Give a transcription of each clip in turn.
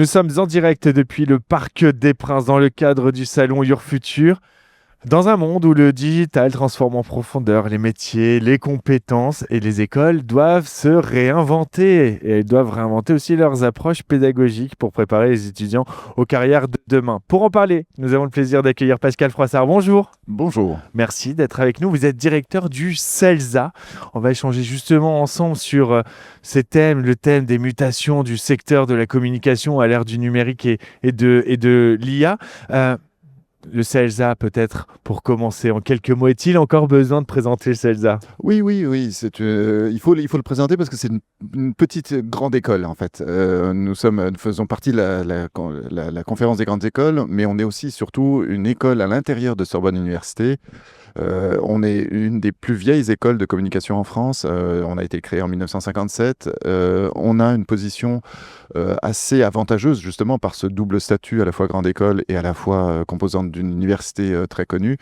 Nous sommes en direct depuis le Parc des Princes dans le cadre du salon Your Future. Dans un monde où le digital transforme en profondeur les métiers, les compétences et les écoles doivent se réinventer. Et elles doivent réinventer aussi leurs approches pédagogiques pour préparer les étudiants aux carrières de demain. Pour en parler, nous avons le plaisir d'accueillir Pascal Froissart. Bonjour. Bonjour. Merci d'être avec nous. Vous êtes directeur du CELSA. On va échanger justement ensemble sur ces thèmes, le thème des mutations du secteur de la communication à l'ère du numérique et de l'IA. Le CELSA, peut-être, pour commencer, en quelques mots, est-il encore besoin de présenter le CELSA? Oui, il faut le présenter parce que c'est une petite grande école en fait. Nous faisons partie de la conférence des grandes écoles, mais on est aussi surtout une école à l'intérieur de Sorbonne Université. On est une des plus vieilles écoles de communication en France. On a été créé en 1957. On a une position assez avantageuse justement par ce double statut à la fois grande école et à la fois composante d'une université très connue.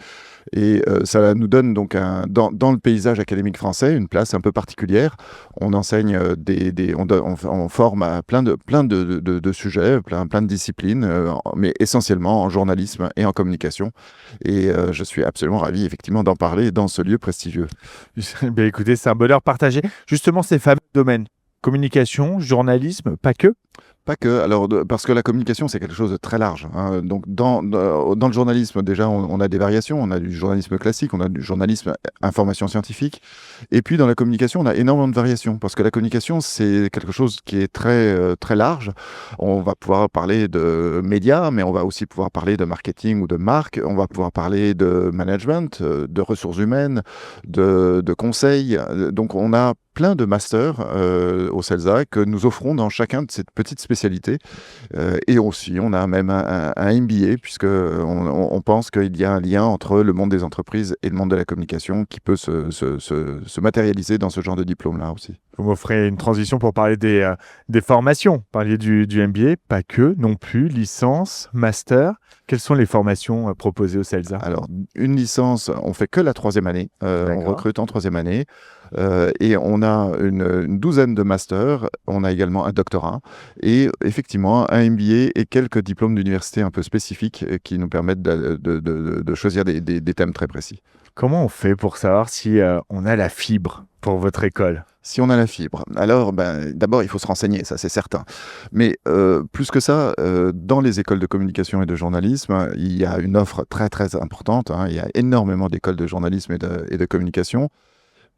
Et ça nous donne donc dans le paysage académique français une place un peu particulière. On enseigne on forme à plein de sujets, plein de disciplines, mais essentiellement en journalisme et en communication. Et je suis absolument ravi effectivement d'en parler dans ce lieu prestigieux. Bien, écoutez, c'est un bonheur partagé. Justement, ces fameux domaines, communication, journalisme, pas que. Pas que, parce que la communication, c'est quelque chose de très large, hein. Donc, dans le journalisme, déjà, on a des variations. On a du journalisme classique, on a du journalisme information scientifique. Et puis, dans la communication, on a énormément de variations, parce que la communication, c'est quelque chose qui est très large. On va pouvoir parler de médias, mais on va aussi pouvoir parler de marketing ou de marque. On va pouvoir parler de management, de ressources humaines, de conseils. Donc, on a plein de masters au CELSA que nous offrons dans chacun de ces petites spécialités. Et aussi, on a même un MBA, puisqu'on pense qu'il y a un lien entre le monde des entreprises et le monde de la communication qui peut se matérialiser dans ce genre de diplôme-là aussi. Vous m'offrez une transition pour parler des formations. Vous parliez du MBA, pas que, non plus, licence, master. Quelles sont les formations proposées au CELSA? Alors, une licence, on fait que la troisième année. On recrute en troisième année. Et on a une douzaine de masters. On a également un doctorat. Et effectivement, un MBA et quelques diplômes d'université un peu spécifiques qui nous permettent de choisir des thèmes très précis. Comment on fait pour savoir si on a la fibre pour votre école? Si on a la fibre, alors d'abord il faut se renseigner, ça c'est certain. Mais plus que ça, dans les écoles de communication et de journalisme, il y a une offre très importante, hein. Il y a énormément d'écoles de journalisme et de communication.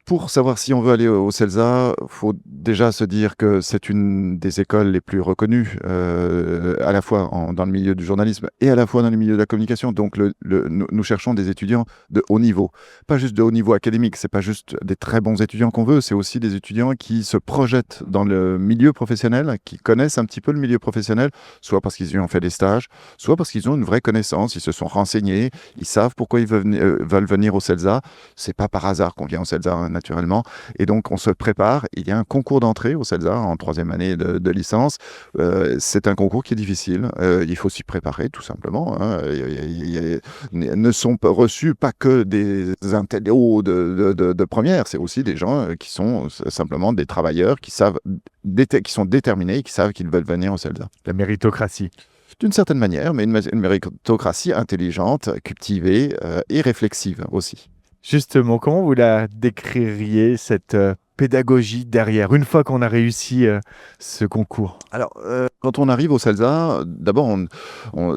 Pour savoir si on veut aller au CELSA, il faut déjà se dire que c'est une des écoles les plus reconnues, à la fois dans le milieu du journalisme et à la fois dans le milieu de la communication. Donc nous cherchons des étudiants de haut niveau. Pas juste de haut niveau académique, c'est pas juste des très bons étudiants qu'on veut, c'est aussi des étudiants qui se projettent dans le milieu professionnel, qui connaissent un petit peu le milieu professionnel, soit parce qu'ils y ont fait des stages, soit parce qu'ils ont une vraie connaissance, ils se sont renseignés, ils savent pourquoi ils veulent venir au CELSA. C'est pas par hasard qu'on vient au CELSA, hein, naturellement. Et donc, on se prépare. Il y a un concours d'entrée au CELSA en troisième année de licence. C'est un concours qui est difficile. Il faut s'y préparer, tout simplement, hein. Ne sont reçus pas que des intellos de première. C'est aussi des gens qui sont simplement des travailleurs qui sont déterminés et qui savent qu'ils veulent venir au CELSA. La méritocratie. D'une certaine manière, mais une méritocratie intelligente, cultivée et réflexive aussi. Justement, comment vous la décririez, cette pédagogie derrière, une fois qu'on a réussi ce concours? Alors, quand on arrive au CELSA, d'abord,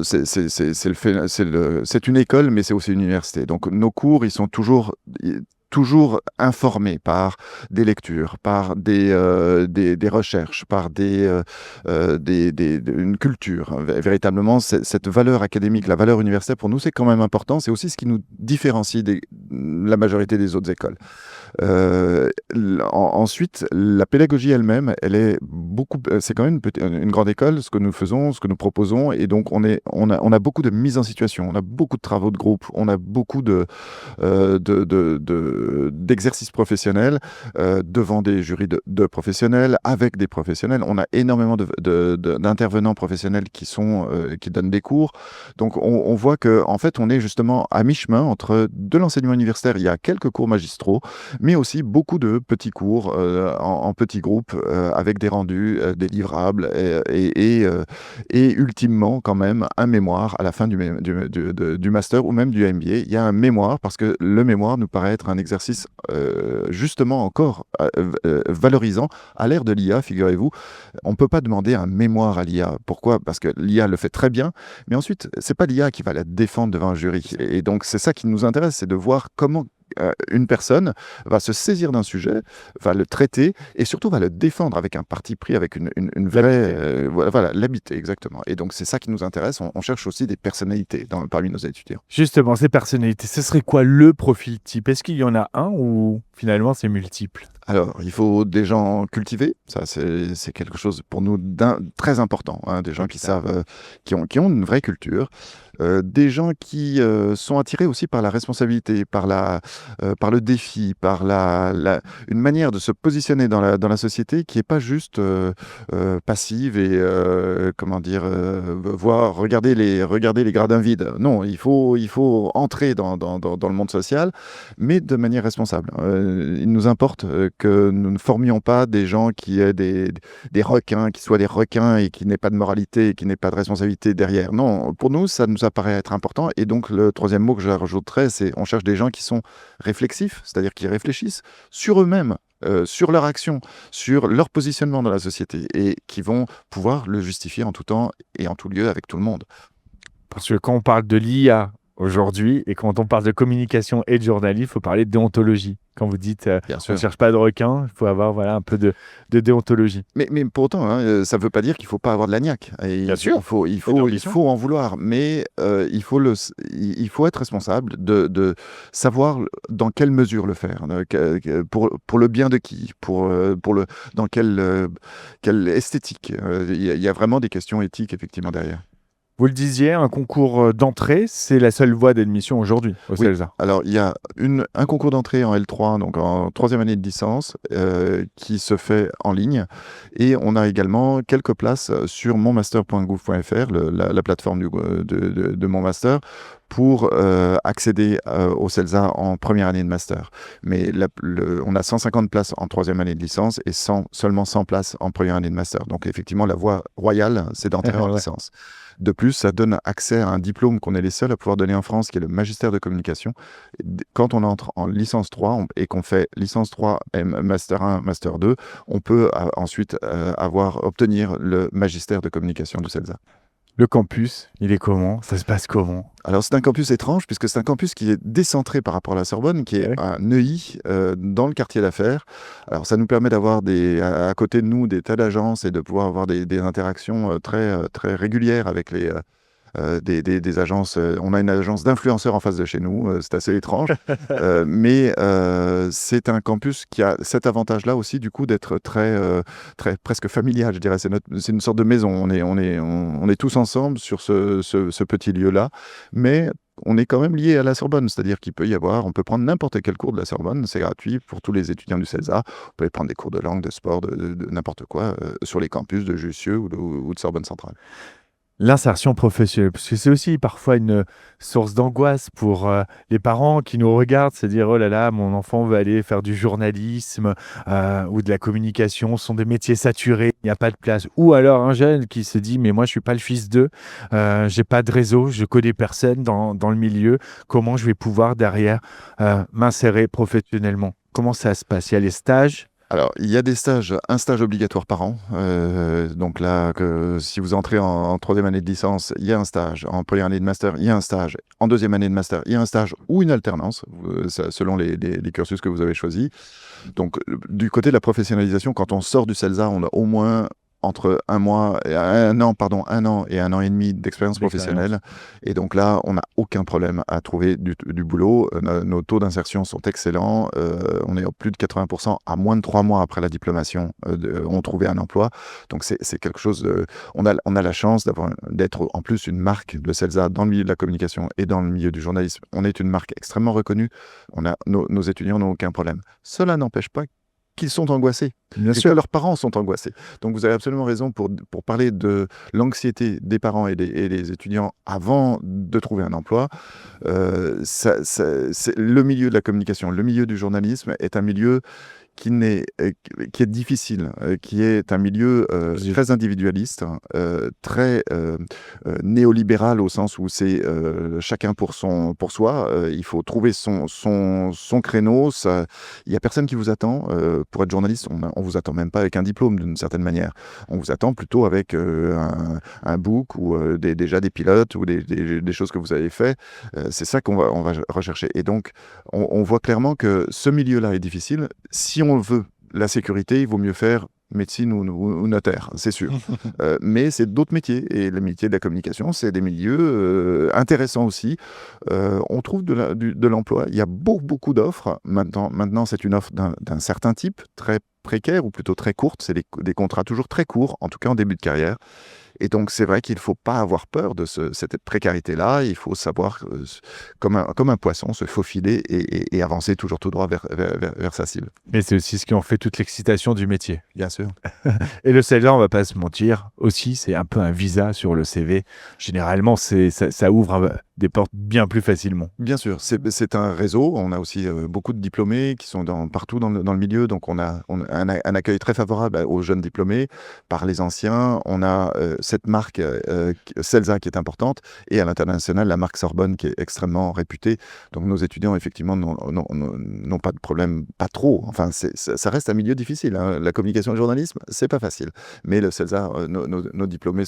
c'est une école, mais c'est aussi une université. Donc, nos cours, ils sont toujours informés par des lectures, par des recherches, par une culture. Véritablement, cette valeur académique, la valeur universitaire, pour nous, c'est quand même important. C'est aussi ce qui nous différencie la majorité des autres écoles. Ensuite, la pédagogie elle-même, c'est quand même une grande école, ce que nous faisons, ce que nous proposons, et donc on a beaucoup de mise en situation, on a beaucoup de travaux de groupe, on a beaucoup d'exercices professionnels devant des jurys de professionnels, avec des professionnels. On a énormément d'intervenants professionnels qui donnent des cours. Donc on voit que en fait on est justement à mi-chemin entre de l'enseignement universitaire, il y a quelques cours magistraux, mais aussi beaucoup de petits cours en petits groupes avec des rendus, des livrables et ultimement quand même un mémoire à la fin du master ou même du MBA. Il y a un mémoire parce que le mémoire nous paraît être un exercice justement encore valorisant à l'ère de l'IA, figurez-vous. On ne peut pas demander un mémoire à l'IA. Pourquoi? Parce que l'IA le fait très bien, mais ensuite, c'est pas l'IA qui va la défendre devant un jury. Et donc, c'est ça qui nous intéresse, c'est de voir comment une personne va se saisir d'un sujet, va le traiter et surtout va le défendre avec un parti pris, avec une vraie... voilà, l'habiter, exactement. Et donc, c'est ça qui nous intéresse. On cherche aussi des personnalités parmi nos étudiants. Justement, ces personnalités, ce serait quoi le profil type? Est-ce qu'il y en a un ou finalement c'est multiple? Alors, il faut des gens cultivés, ça c'est quelque chose pour nous très important, hein, des gens qui savent, qui ont une vraie culture, des gens qui sont attirés aussi par la responsabilité, par le défi, par une manière de se positionner dans la société qui est pas juste passive et comment dire, regarder les gradins vides. Non, il faut entrer dans le monde social, mais de manière responsable. Il nous importe que nous ne formions pas des gens qui aient des requins, qui soient des requins et qui n'aient pas de moralité et qui n'aient pas de responsabilité derrière. Non, pour nous, ça nous apparaît être important. Et donc, le troisième mot que je rajouterais, c'est on cherche des gens qui sont réflexifs, c'est-à-dire qui réfléchissent sur eux-mêmes, sur leur action, sur leur positionnement dans la société et qui vont pouvoir le justifier en tout temps et en tout lieu avec tout le monde. Parce que quand on parle de l'IA aujourd'hui et quand on parle de communication et de journalisme, il faut parler de déontologie. Quand vous dites Bien on sûr. ne cherche pas de requin, il faut avoir un peu de déontologie. Mais pour autant, hein, ça ne veut pas dire qu'il ne faut pas avoir de la niaque. Et Bien sûr. Il C'est l'ambition. faut en vouloir, mais il faut être responsable de savoir dans quelle mesure le faire, pour le bien de qui, dans quelle esthétique. Il y a vraiment des questions éthiques, effectivement, derrière. Vous le disiez, un concours d'entrée, c'est la seule voie d'admission aujourd'hui au Oui, CELSA. alors il y a un concours d'entrée en L3, donc en troisième année de licence, qui se fait en ligne. Et on a également quelques places sur monmaster.gouv.fr, la plateforme de mon master, pour accéder au CELSA en première année de master. Mais on a 150 places en troisième année de licence et seulement 100 places en première année de master. Donc effectivement, la voie royale, c'est d'entrer en Ouais. licence. De plus, ça donne accès à un diplôme qu'on est les seuls à pouvoir donner en France, qui est le magistère de communication. Quand on entre en licence 3 et qu'on fait licence 3 et master 1, master 2, on peut ensuite obtenir le magistère de communication du CELSA. Le campus, il est comment? Ça se passe comment? Alors, c'est un campus étrange, puisque c'est un campus qui est décentré par rapport à la Sorbonne, qui est à Neuilly, dans le quartier d'affaires. Alors, ça nous permet d'avoir à côté de nous des tas d'agences et de pouvoir avoir des interactions très, très régulières avec des agences. On a une agence d'influenceurs en face de chez nous, c'est assez étrange. Mais c'est un campus qui a cet avantage-là aussi, du coup, d'être très presque familial, je dirais. C'est une sorte de maison. On est tous ensemble sur ce petit lieu-là, mais on est quand même lié à la Sorbonne, c'est-à-dire on peut prendre n'importe quel cours de la Sorbonne, c'est gratuit pour tous les étudiants du CELSA. On peut prendre des cours de langue, de sport, de n'importe quoi, sur les campus de Jussieu ou de Sorbonne Centrale. L'insertion professionnelle, parce que c'est aussi parfois une source d'angoisse pour les parents qui nous regardent, se dire oh là là, mon enfant veut aller faire du journalisme ou de la communication, ce sont des métiers saturés, il n'y a pas de place. Ou alors un jeune qui se dit mais moi je suis pas le fils d'eux, j'ai pas de réseau, je connais personne dans le milieu, comment je vais pouvoir derrière m'insérer professionnellement? Comment ça se passe? Il y a les stages. Alors, il y a un stage obligatoire par an. Donc là, si vous entrez en troisième année de licence, il y a un stage. En première année de master, il y a un stage. En deuxième année de master, il y a un stage ou une alternance, selon les cursus que vous avez choisis. Donc, du côté de la professionnalisation, quand on sort du CELSA, on a au moins entre un an et un an et demi d'expérience professionnelle. Et donc là, on n'a aucun problème à trouver du boulot. Nos taux d'insertion sont excellents. On est à plus de 80% à moins de 3 mois après la diplomation, ont trouvé un emploi. Donc c'est quelque chose. On a la chance d'être en plus une marque de CELSA dans le milieu de la communication et dans le milieu du journalisme. On est une marque extrêmement reconnue. Nos étudiants n'ont aucun problème. Cela n'empêche pas qu'ils sont angoissés. Bien et que sûr. leurs parents sont angoissés. Donc vous avez absolument raison pour parler de l'anxiété des parents et des étudiants avant de trouver un emploi. C'est le milieu de la communication, le milieu du journalisme est un milieu qui est difficile, qui est un milieu, J'ai très individualiste, très, néolibéral au sens où c'est, chacun pour soi, il faut trouver son créneau, ça il y a personne qui vous attend, pour être journaliste, on vous attend même pas avec un diplôme d'une certaine manière. On vous attend plutôt avec, un book ou, déjà des pilotes ou des choses que vous avez fait. C'est ça on va rechercher et donc on voit clairement que ce milieu-là est difficile. Si on veut la sécurité, il vaut mieux faire médecine ou notaire, c'est sûr. Mais c'est d'autres métiers et le métier de la communication, c'est des milieux intéressants aussi. On trouve de l'emploi. Il y a beaucoup d'offres. Maintenant, c'est une offre d'un certain type, très précaire ou plutôt très courte. C'est des contrats toujours très courts, en tout cas en début de carrière. Et donc, c'est vrai qu'il ne faut pas avoir peur de cette précarité-là. Il faut savoir, comme un poisson, se faufiler et avancer toujours tout droit vers sa cible. Mais c'est aussi ce qui en fait toute l'excitation du métier. Bien sûr. Et le CELSA, on va pas se mentir, aussi, c'est un peu un visa sur le CV. Généralement, ça ouvre des portes bien plus facilement. Bien sûr, c'est un réseau. On a aussi beaucoup de diplômés qui sont partout dans le milieu. Donc, on a un accueil très favorable aux jeunes diplômés par les anciens. On a cette marque CELSA qui est importante et à l'international, la marque Sorbonne qui est extrêmement réputée. Donc, nos étudiants, effectivement, n'ont pas de problème, pas trop. Enfin, ça reste un milieu difficile, hein. La communication et le journalisme, c'est pas facile. Mais le CELSA, nos diplômés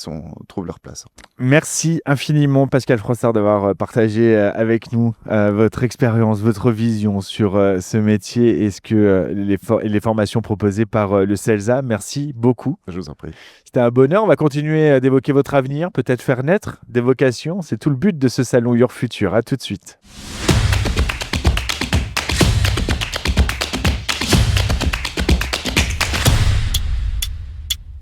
trouvent leur place. Merci infiniment, Pascal Frossard, d'avoir partagé avec nous votre expérience, votre vision sur ce métier et les formations proposées par le CELSA. Merci beaucoup. Je vous en prie. C'était un bonheur. On va continuer d'évoquer votre avenir, peut-être faire naître des vocations. C'est tout le but de ce salon Your Future. À tout de suite.